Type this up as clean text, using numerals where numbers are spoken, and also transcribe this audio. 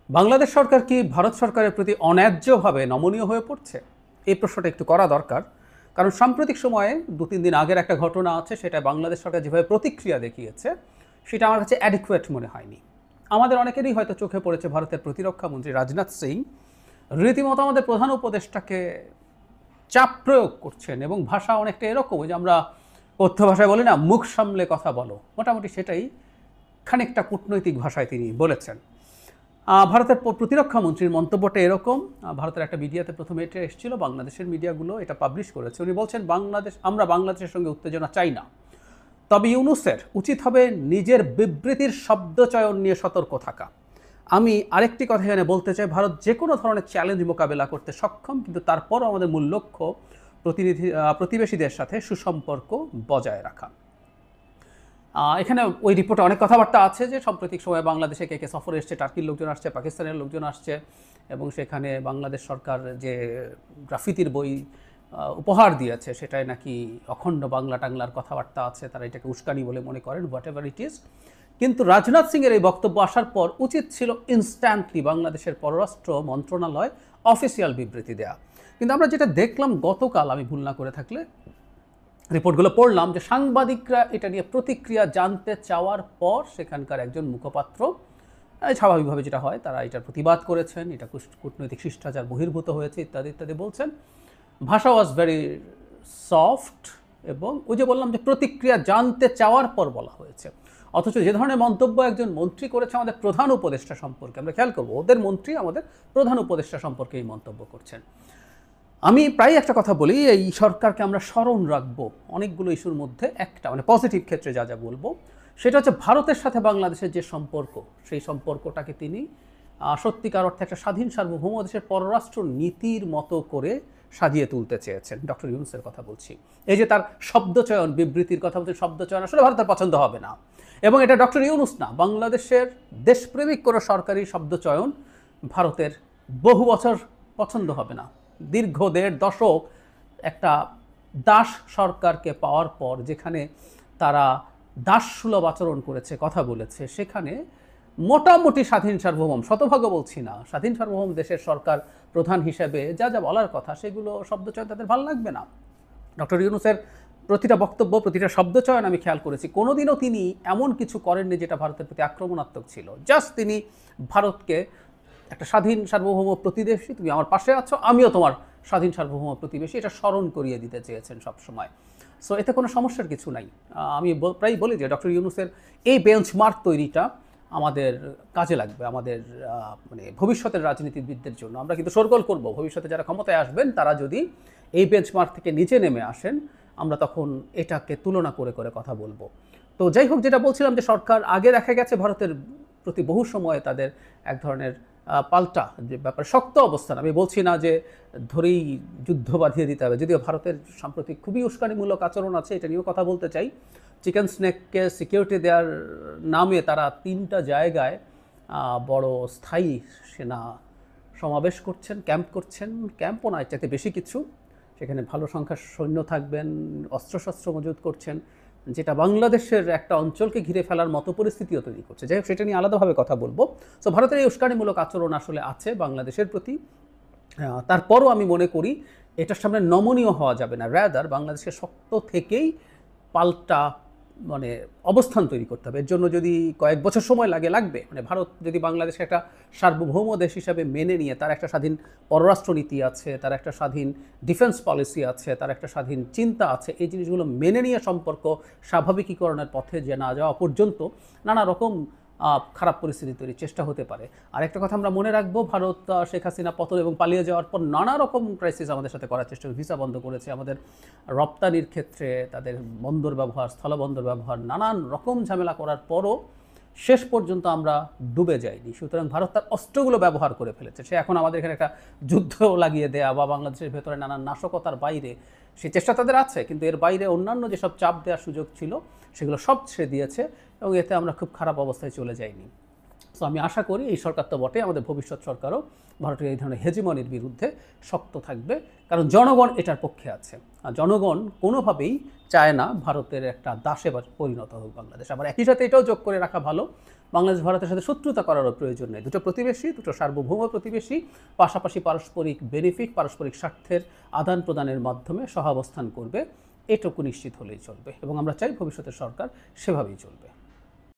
বাংলাদেশ সরকার কি ভারত সরকারের প্রতি অন্যায্যভাবে নমনীয় হয়ে পড়ছে? এই প্রশ্নটা একটু করা দরকার। কারণ সাম্প্রতিক সময়ে ২-৩ দিন আগের একটা ঘটনা আছে, সেটা বাংলাদেশ সরকার যেভাবে প্রতিক্রিয়া দেখিয়েছে, সেটা আমার কাছে অ্যাডিকুয়েট মনে হয়নি। আমাদের অনেকেরই হয়তো চোখে পড়েছে ভারতের প্রতিরক্ষা মন্ত্রী রাজনাথ সিং রীতিমতো আমাদের প্রধান উপদেষ্টাকে চাপ প্রয়োগ করছেন, এবং ভাষা অনেকটা এরকম যে আমরা কথ্য ভাষায় বলি না, মুখ সামলে কথা বলো, মোটামুটি সেটাই খানিকটা কূটনৈতিক ভাষায় তিনি বলেছেন। ভারতের প্রতিরক্ষা মন্ত্রীর মন্তব্যটা এরকম। ভারতের একটা মিডিয়াতে প্রথমে এটা এসেছিল, বাংলাদেশের মিডিয়াগুলো এটা পাবলিশ করেছে। উনি বলছেন, আমরা বাংলাদেশের সঙ্গে উত্তেজনা চাই না, তবে ইউনূসের উচিত হবে নিজের বিবৃতির শব্দচয়ন নিয়ে সতর্ক থাকা। আমি আরেকটি কথা এখানে বলতে চাই, ভারত যে কোনো ধরনের চ্যালেঞ্জ মোকাবেলা করতে সক্ষম, কিন্তু তারপরও আমাদের মূল লক্ষ্য প্রতিবেশীদের সাথে সুসম্পর্ক বজায় রাখা। এখানে ওই রিপোর্টে অনেক কথাবার্তা আছে যে সাম্প্রতিক সময়ে বাংলাদেশে কে কে সফরে এসছে, টার্কির লোকজন আসছে, পাকিস্তানের লোকজন আসছে, এবং সেখানে বাংলাদেশ সরকার যে গ্রাফিতির বই উপহার দিয়েছে সেটাই নাকি অখণ্ড বাংলা টাংলার কথাবার্তা আছে, তারা এটাকে উস্কানি বলে মনে করেন, হোয়াট এভার ইট ইজ। কিন্তু রাজনাথ সিংয়ের এই বক্তব্য আসার পর উচিত ছিল ইনস্ট্যান্টলি বাংলাদেশের পররাষ্ট্র মন্ত্রণালয় অফিসিয়াল বিবৃতি দেয়া। কিন্তু আমরা যেটা দেখলাম গতকাল, আমি ভুল না করে থাকলে রিপোর্টগুলো পড়লাম, যে সাংবাদিকরা এটা নিয়ে প্রতিক্রিয়া জানতে চাওয়ার পর সেখানকার একজন মুখপাত্র স্বাভাবিকভাবে যেটা হয়, তারা এটার প্রতিবাদ করেছেন, এটা কূটনৈতিক শিষ্টাচার বহির্ভূত হয়েছে ইত্যাদি ইত্যাদি বলছেন। ভাষা ওয়াজ ভেরি সফট, এবং ওই যে বললাম যে প্রতিক্রিয়া জানতে চাওয়ার পর বলা হয়েছে। অথচ যে ধরনের মন্তব্য একজন মন্ত্রী করেছে আমাদের প্রধান উপদেষ্টা সম্পর্কে, আমরা খেয়াল করবো, ওদের মন্ত্রী আমাদের প্রধান উপদেষ্টা সম্পর্কে এই মন্তব্য করছেন। আমি প্রায় একটা কথা বলি, এই সরকারকে আমরা স্মরণ রাখবো অনেকগুলো ইস্যুর মধ্যে একটা, মানে পজিটিভ ক্ষেত্রে যা যা বলবো, সেটা হচ্ছে ভারতের সাথে বাংলাদেশের যে সম্পর্ক, সেই সম্পর্কটাকে তিনি সত্যিকার অর্থে একটা স্বাধীন সার্বভৌম দেশের পররাষ্ট্র নীতির মতো করে সাজিয়ে তুলতে চেয়েছেন। ডক্টর ইউনূসের কথা বলছি। এই যে তার শব্দচয়ন, বিবৃতির কথা বলছেন, শব্দচয়ন আসলে ভারতের পছন্দ হবে না, এবং এটা ডক্টর ইউনূস না, বাংলাদেশের দেশপ্রেমিক কোনো সরকারি শব্দচয়ন ভারতের বহু বছর পছন্দ হবে না। দীর্ঘ ১.৫ দশক একটা দাস সরকারকে পাওয়ার পর, যেখানে তারা দাসসুলভ আচরণ করেছে, কথা বলেছে, সেখানে মোটামুটি স্বাধীন সার্বভৌম, শতভাগও বলছি না, স্বাধীন সার্বভৌম দেশের সরকার প্রধান হিসেবে যা যা বলার কথা, সেগুলো শব্দচয়ন তাদের ভালো লাগবে না। ডক্টর ইউনূসের প্রতিটা বক্তব্য, প্রতিটা শব্দচয়ন আমি খেয়াল করেছি, কোনোদিনও তিনি এমন কিছু করেননি যেটা ভারতের প্রতি আক্রমণাত্মক ছিল। জাস্ট তিনি ভারতকে একটা স্বাধীন সার্বভৌম প্রতিবেশী, তুমি আমার পাশে আছো, আমিও তোমার স্বাধীন সার্বভৌম প্রতিবেশী, এটা স্মরণ করিয়ে দিতে চেয়েছেন সবসময়। সো এতে কোনো সমস্যার কিছু নাই। আমি প্রায় বলি যে ডক্টর ইউনূসের এই বেঞ্চমার্ক তৈরিটা আমাদের কাজে লাগবে, আমাদের মানে ভবিষ্যতের রাজনীতিবিদদের জন্য। আমরা কিন্তু শোরগোল করব, ভবিষ্যতে যারা ক্ষমতায় আসবেন তারা যদি এই বেঞ্চমার্ক থেকে নিচে নেমে আসেন, আমরা তখন এটাকে তুলনা করে করে কথা বলবো। তো যাই হোক, যেটা বলছিলাম, যে সরকার আগে দেখা গেছে ভারতের প্রতি বহু সময় তাদের এক ধরনের পাল্টা যে ব্যাপারে শক্ত অবস্থান। আমি বলছি না যে ধরেই যুদ্ধ বাঁধিয়ে দিতে হবে, যদিও ভারতের সাম্প্রতিক খুবই উস্কানিমূলক আচরণ আছে, এটা নিয়েও কথা বলতে চাই। চিকেন স্নেককে সিকিউরিটি দেওয়ার নামে তারা ৩টা জায়গায় বড় স্থায়ী সেনা সমাবেশ করছেন, ক্যাম্প করছেন, ক্যাম্পও নয়, চাইতে বেশি কিছু। সেখানে ভালো সংখ্যার সৈন্য থাকবেন, অস্ত্রশস্ত্র মজুত করছেন, যেটা বাংলাদেশের একটা অঞ্চলকে ঘিরে ফেলার মতো পরিস্থিতিও তৈরি করছে। যাই হোক, সেটা নিয়ে আলাদাভাবে কথা বলবো। সো ভারতের এই উস্কানিমূলক আচরণ আসলে আছে বাংলাদেশের প্রতি। তারপরও আমি মনে করি এটার সামনে নমনীয় হওয়া যাবে না, রাদার বাংলাদেশকে শক্ত থেকেই পাল্টা মানে অবস্থান তৈরি করতে হবে। এর জন্য যদি কয়েক বছর সময় লাগবে, মানে ভারত যদি বাংলাদেশকে একটা সার্বভৌম দেশ হিসাবে মেনে নিয়ে, তার একটা স্বাধীন পররাষ্ট্রনীতি আছে, তার একটা স্বাধীন ডিফেন্স পলিসি আছে, তার একটা স্বাধীন চিন্তা আছে, এই জিনিসগুলো মেনে নিয়ে সম্পর্ক স্বাভাবিকীকরণের পথে যে না যাওয়া পর্যন্ত নানা রকম খারাপ পরিস্থিতি তৈরির চেষ্টা হতে পারে। আর একটা কথা আমরা মনে রাখবো, ভারত শেখ হাসিনা পতন এবং পালিয়ে যাওয়ার পর নানা রকম ক্রাইসিস আমাদের সাথে করার চেষ্টা, ভিসা বন্ধ করেছে, আমাদের রপ্তানির ক্ষেত্রে তাদের বন্দর ব্যবহার, স্থলবন্দর ব্যবহার, নানান রকম ঝামেলা করার পরও শেষ পর্যন্ত আমরা ডুবে যাইনি। সুতরাং ভারত তার অস্ত্রগুলো ব্যবহার করে ফেলেছে। সে এখন আমাদের এখানে একটা যুদ্ধ লাগিয়ে দেয়া বা বাংলাদেশের ভেতরে নানান নাশকতার বাইরে, সেই চেষ্টা তাদের আছে, কিন্তু এর বাইরে অন্যান্য যেসব চাপ দেওয়ার সুযোগ ছিল সেগুলো সব ছেড়ে দিয়েছে, এবং এতে আমরা খুব খারাপ অবস্থায় চলে যাইনি। তো আমি আশা করি এই সরকার তো বটে, আমাদের ভবিষ্যৎ সরকারও ভারতের এই ধরনের হেজিমনির বিরুদ্ধে শক্ত থাকবে, কারণ জনগণ এটার পক্ষে আছে। আর জনগণ কোনোভাবেই চায় না ভারতের একটা দাসে পরিণত হোক বাংলাদেশ। আবার একই সাথে এটাও যোগ করে রাখা ভালো, বাংলাদেশ ভারতের সাথে শত্রুতা করারও প্রয়োজন নেই। দুটো প্রতিবেশী, দুটো সার্বভৌম প্রতিবেশী পাশাপাশি পারস্পরিক বেনিফিট, পারস্পরিক স্বার্থের আদান প্রদানের মাধ্যমে সহাবস্থান করবে, এটুকু নিশ্চিত হলেই চলবে, এবং আমরা চাই ভবিষ্যতের সরকার সেভাবেই চলবে।